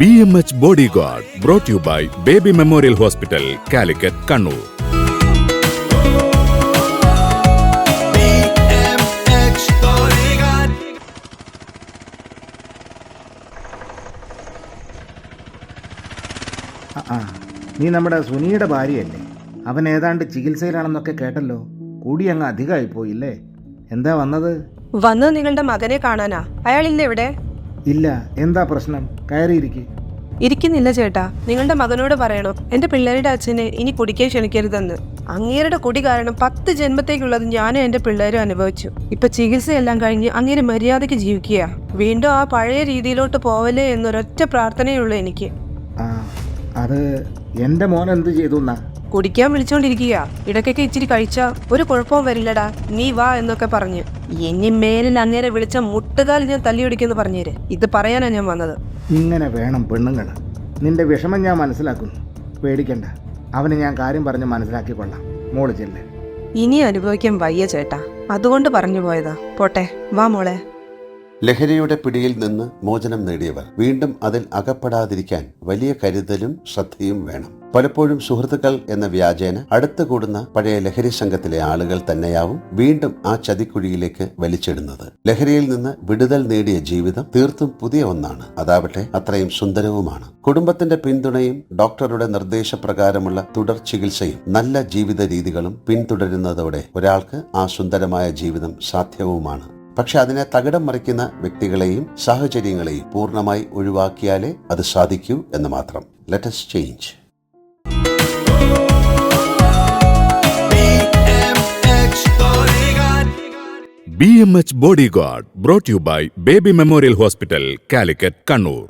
BMH Bodyguard brought to you by Baby Memorial Hospital, Calicut, Kannur. BMH Bodyguard. നീ നമ്മുടെ സുനിയുടെ ഭാര്യയല്ലേ? അവൻ ഏതാണ്ട് ചികിത്സയിലാണെന്നൊക്കെ കേട്ടല്ലോ. കൂടി അങ്ങ് അധികമായി പോയില്ലേ? എന്താ വന്നത്? വന്നത് നിങ്ങളുടെ മകനെ കാണാനാ. അയാളില്ല ഇവിടെ? ഇല്ല. എന്താ പ്രശ്നം? കയറിയിരിക്കെ. ഇരിക്കുന്നില്ല ചേട്ടാ. നിങ്ങളുടെ മകനോട് പറയണം എന്റെ പിള്ളേരുടെ അച്ഛനെ ഇനി കുടിക്കാൻ ക്ഷണിക്കരുതെന്ന്. അങ്ങേരുടെ കുടി കാരണം 10 ജന്മത്തേക്കുള്ളത് ഞാനും എന്റെ പിള്ളേരും അനുഭവിച്ചു. ഇപ്പൊ ചികിത്സയെല്ലാം കഴിഞ്ഞ് അങ്ങേര് മര്യാദയ്ക്ക് ജീവിക്കുക. വീണ്ടും ആ പഴയ രീതിയിലോട്ട് പോവല്ലേ എന്നൊരൊറ്റ പ്രാർത്ഥനയുള്ളൂ എനിക്ക്. അത് എന്റെ മോൻ എന്ത് ചെയ്തു? കുടിക്കാൻ വിളിച്ചോണ്ടിരിക്കുക. ഇടയ്ക്കൊക്കെ ഇച്ചിരി കഴിച്ചാ ഒരു കുഴപ്പവും വരില്ലടാ, നീ വാ എന്നൊക്കെ പറഞ്ഞ്. ഇനി മേലിൽ അങ്ങേരെ വിളിച്ച മുട്ടുകാൽ ഞാൻ തല്ലിയൊടിക്കുന്നു പറഞ്ഞേര്. ഇത് പറയാനാ ഞാൻ വന്നത്. ഇങ്ങനെ വേണം പെണ്ണുങ്ങൾ. നിന്റെ വിഷമം ഞാൻ മനസ്സിലാക്കുന്നു. പേടിക്കണ്ട, അവന് ഞാൻ കാര്യം പറഞ്ഞ് മനസ്സിലാക്കിക്കൊള്ളാം. മോള് ചെല്ല്. ഇനി അനുഭവിക്കാൻ വയ്യ ചേട്ടാ, അതുകൊണ്ട് പറഞ്ഞു പോയതാ. പോട്ടെ, വാ മോളെ. ലഹരിയുടെ പിടിയിൽ നിന്ന് മോചനം നേടിയവർ വീണ്ടും അതിൽ അകപ്പെടാതിരിക്കാൻ വലിയ കരുതലും ശ്രദ്ധയും വേണം. പലപ്പോഴും സുഹൃത്തുക്കൾ എന്ന വ്യാജേന അടുത്തു കൂടുന്ന പഴയ ലഹരി സംഘത്തിലെ ആളുകൾ തന്നെയാവും വീണ്ടും ആ ചതിക്കുഴിയിലേക്ക് വലിച്ചിടുന്നത്. ലഹരിയിൽ നിന്ന് വിടുതൽ നേടിയ ജീവിതം തീർത്തും പുതിയ ഒന്നാണ്. അതാവട്ടെ അത്രയും സുന്ദരവുമാണ്. കുടുംബത്തിന്റെ പിന്തുണയും ഡോക്ടറുടെ നിർദ്ദേശപ്രകാരമുള്ള തുടർ ചികിത്സയും നല്ല ജീവിത രീതികളും പിന്തുടരുന്നതോടെ ഒരാൾക്ക് ആ സുന്ദരമായ ജീവിതം സാധ്യവുമാണ്. പക്ഷെ അതിനെ തകിടം മറിക്കുന്ന വ്യക്തികളെയും സാഹചര്യങ്ങളെയും പൂർണ്ണമായി ഒഴിവാക്കിയാലേ അത് സാധിക്കൂ എന്ന് മാത്രം. Let us change. BMH Bodyguard brought to you by Baby Memorial Hospital, Calicut, Kannur.